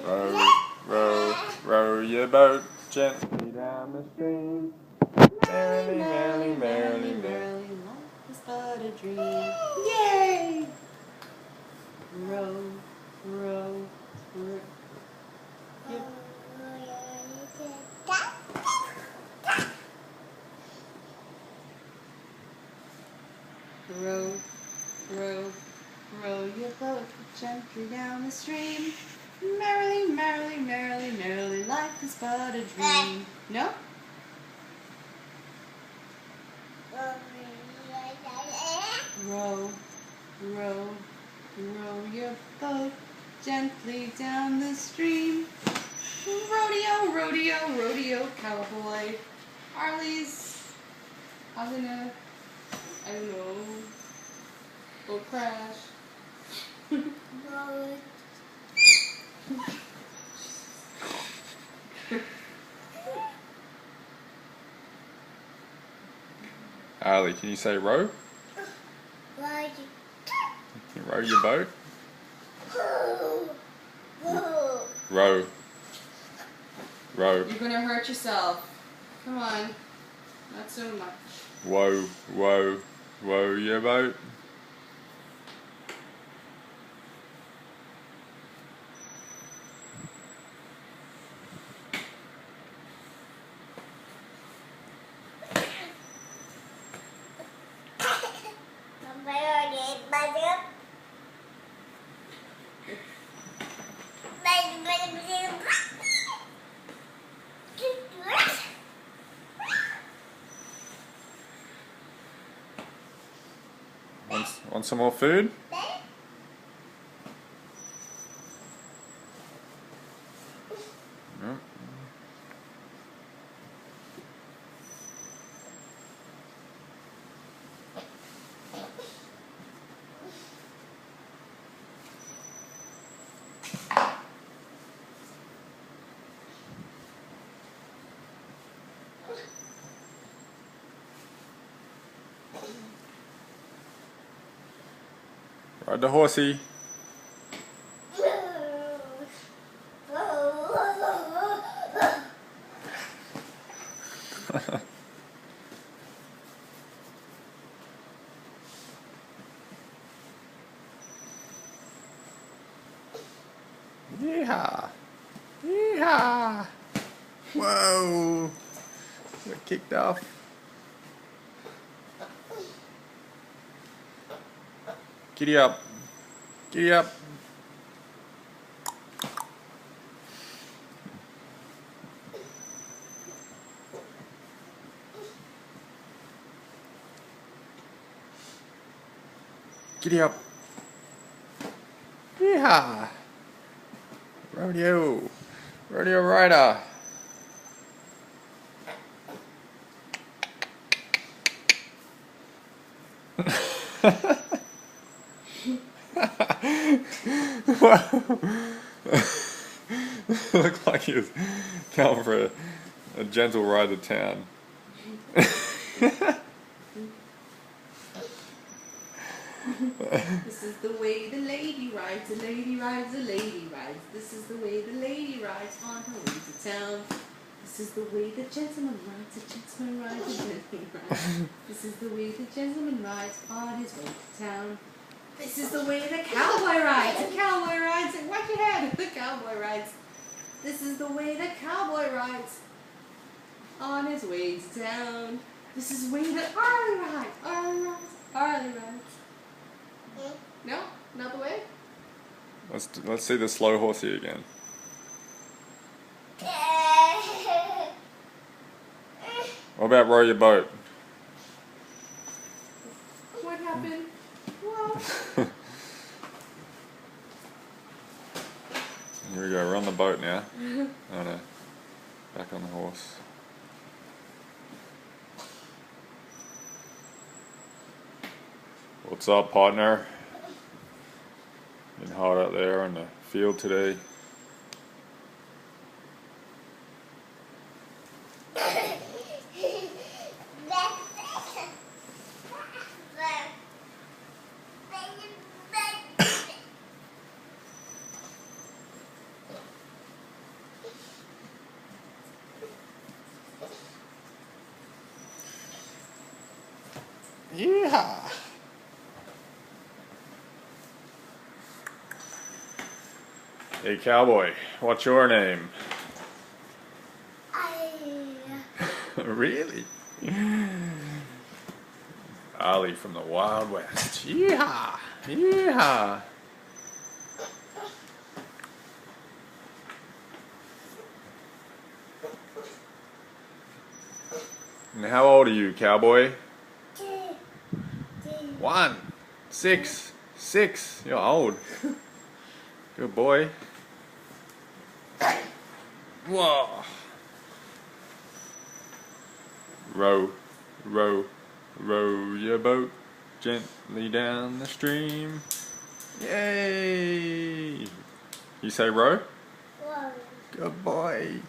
Row, row, row your boat gently down the stream. Merrily, merrily, merrily, merrily. Life is but a dream. Yay! Row, row, row. Yep. Row, row, row your boat gently down the stream. Merrily, merrily, merrily, merrily, life is but a dream. No? Row, row, row your boat gently down the stream. Rodeo, rodeo, rodeo, cowboy. Harley's, I'm gonna, I don't know, go crash. Harley, can you say row? Can you row your boat? Row. Row. You're gonna hurt yourself. Come on, not so much. Whoa, whoa, whoa your boat. Want some more food? No. Ride the horsey. Yeehaw! Yeehaw! Whoa! Got kicked off. Giddy up! Giddy up! Giddy up! Yeehaw! Rodeo! Rodeo rider! Looked like he was going for a gentle ride to town. This is the way the lady rides, the lady rides, the lady rides. This is the way the lady rides on her way to town. This is the way the gentleman rides, the gentleman rides, the gentleman rides. This is the way the gentleman rides on his way to town. This is the way the cowboy rides, the cowboy rides, and watch your head, the cowboy rides. This is the way the cowboy rides on his way to town. This is the way that Harley rides, Harley rides, Harley rides. No? Not the way? Let's see the slow horsey again. What about row your boat? What happened? Well. Here we go, we're on the boat now. Oh no, back on the horse. What's up, partner? Been hot out there on the field today. Yeah. Hey cowboy, what's your name? Really? Ollie from the Wild West. Yeehaw! Yeehaw! And how old are you, cowboy? 1. 6. 6. You're old. Good boy. Whoa. Row, row, row your boat gently down the stream. Yay! You say row? Good boy.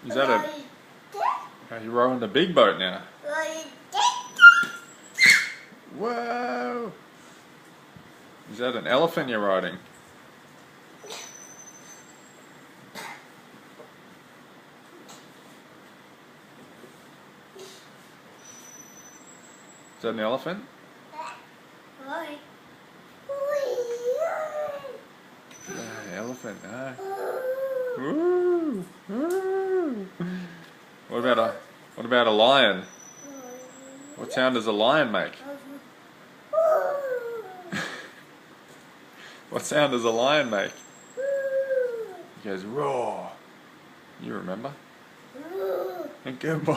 Is that a... Are you rowing the big boat now? Whoa! Is that an elephant you're riding? Is that an elephant? Elephant, huh? Woo! Woo! What about a lion? What sound does a lion make? What sound does a lion make? He goes roar. You remember? Good boy.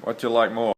What do you like more?